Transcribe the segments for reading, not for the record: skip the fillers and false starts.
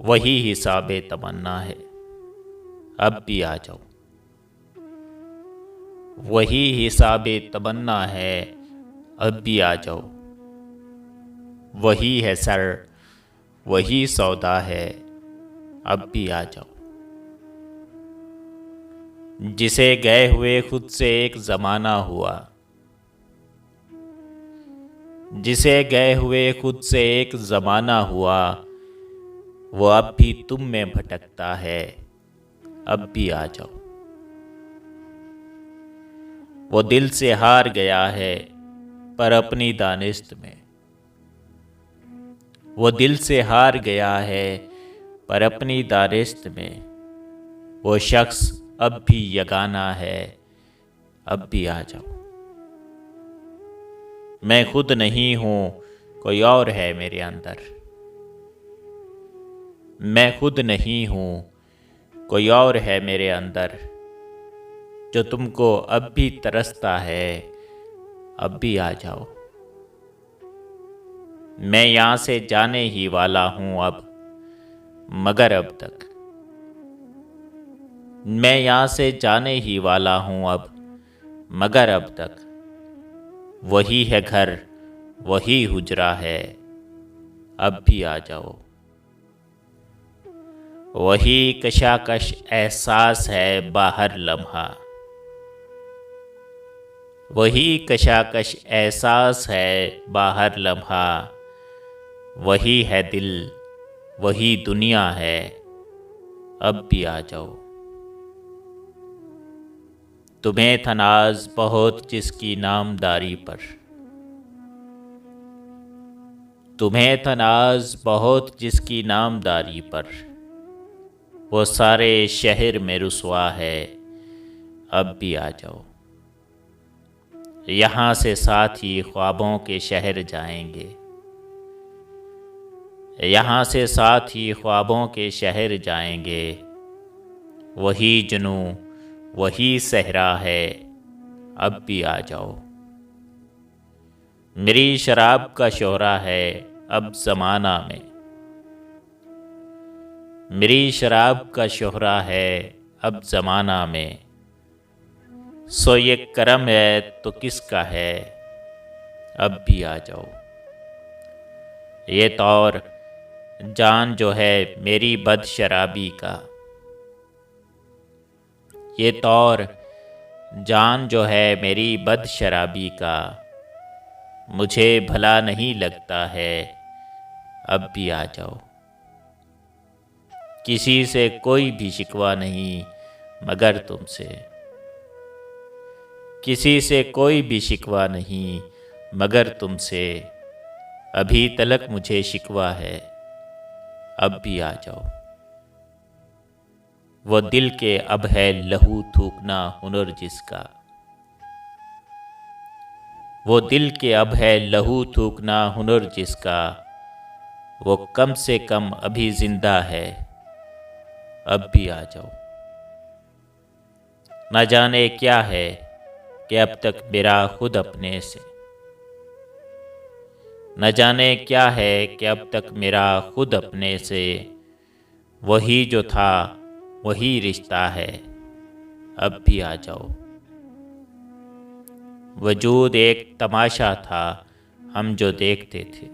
وہی حساب تمنا ہے، اب بھی آ جاؤ۔ وہی حساب تمنا ہے، اب بھی آ جاؤ۔ وہی ہے سر، وہی سودا ہے، اب بھی آ جاؤ۔ جسے گئے ہوئے خود سے ایک زمانہ ہوا، جسے گئے ہوئے خود سے ایک زمانہ ہوا، وہ اب بھی تم میں بھٹکتا ہے، اب بھی آ جاؤ۔ وہ دل سے ہار گیا ہے پر اپنی دانست میں، وہ دل سے ہار گیا ہے پر اپنی دانست میں، وہ شخص اب بھی یگانہ ہے، اب بھی آ جاؤ۔ میں خود نہیں ہوں، کوئی اور ہے میرے اندر۔ میں خود نہیں ہوں، کوئی اور ہے میرے اندر، جو تم کو اب بھی ترستا ہے، اب بھی آ جاؤ۔ میں یہاں سے جانے ہی والا ہوں اب، مگر اب تک میں یہاں سے جانے ہی والا ہوں اب، مگر اب تک وہی ہے گھر، وہی حجرہ ہے، اب بھی آ جاؤ۔ وہی کشاکش احساس ہے باہر لمحہ، وہی کشاکش احساس ہے باہر لمحہ، وہی ہے دل، وہی دنیا ہے، اب بھی آ جاؤ۔ تمہیں تھا ناز بہت جس کی نامداری پر، تمہیں تھا ناز بہت جس کی نامداری پر، وہ سارے شہر میں رسوا ہے، اب بھی آ جاؤ۔ یہاں سے ساتھ ہی خوابوں کے شہر جائیں گے، یہاں سے ساتھ ہی خوابوں کے شہر جائیں گے، وہی جنوں وہی صحرا ہے، اب بھی آ جاؤ۔ میری شراب کا شہرہ ہے اب زمانہ میں، میری شراب کا شہرہ ہے اب زمانہ میں، سو یہ کرم ہے تو کس کا ہے، اب بھی آ جاؤ۔ یہ طور جان جو ہے میری بد شرابی کا، یہ طور جان جو ہے میری بد شرابی کا، مجھے بھلا نہیں لگتا ہے، اب بھی آ جاؤ۔ کسی سے کوئی بھی شکوہ نہیں مگر تم سے، کسی سے کوئی بھی شکوہ نہیں مگر تم سے، ابھی تلک مجھے شکوہ ہے، اب بھی آ جاؤ۔ وہ دل کے اب ہے لہو تھوکنا ہنر جس کا، وہ دل کے اب ہے لہو تھوکنا ہنر جس کا، وہ کم سے کم ابھی زندہ ہے، اب بھی آ جاؤ۔ نہ جانے کیا ہے کہ اب تک میرا خود اپنے سے، نہ جانے کیا ہے کہ اب تک میرا خود اپنے سے، وہی جو تھا وہی رشتہ ہے، اب بھی آ جاؤ۔ وجود ایک تماشا تھا ہم جو دیکھتے تھے،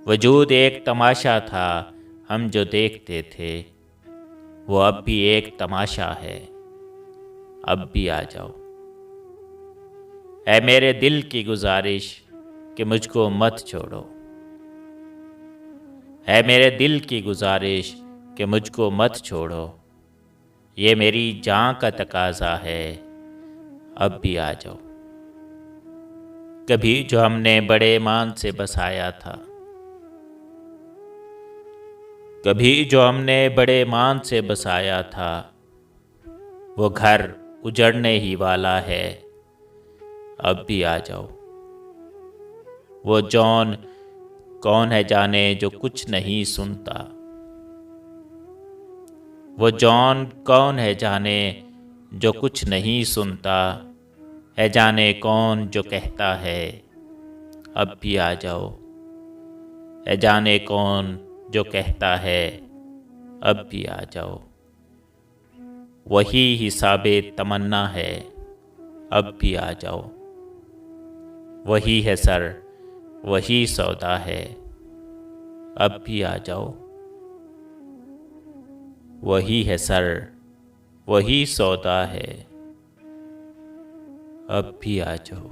وجود ایک تماشا تھا ہم جو دیکھتے تھے، وہ اب بھی ایک تماشا ہے، اب بھی آ جاؤ۔ اے میرے دل کی گزارش کہ مجھ کو مت چھوڑو، اے میرے دل کی گزارش کہ مجھ کو مت چھوڑو، یہ میری جان کا تقاضا ہے، اب بھی آ جاؤ۔ کبھی جو ہم نے بڑے ایمان سے بسایا تھا، کبھی جو ہم نے بڑے ایمان سے بسایا تھا، وہ گھر اجڑنے ہی والا ہے، اب بھی آ جاؤ۔ وہ جون کون ہے جانے جو کچھ نہیں سنتا، وہ جون کون ہے جانے جو کچھ نہیں سنتا، ہے جانے کون جو کہتا ہے، اب بھی آ جاؤ۔ اے جانے کون جو کہتا ہے اب بھی آ جاؤ، وہی حساب تمنا ہے اب بھی آ جاؤ، وہی ہے سر وہی سودا ہے اب بھی آ جاؤ، وہی ہے سر وہی سودا ہے اب بھی آ جاؤ۔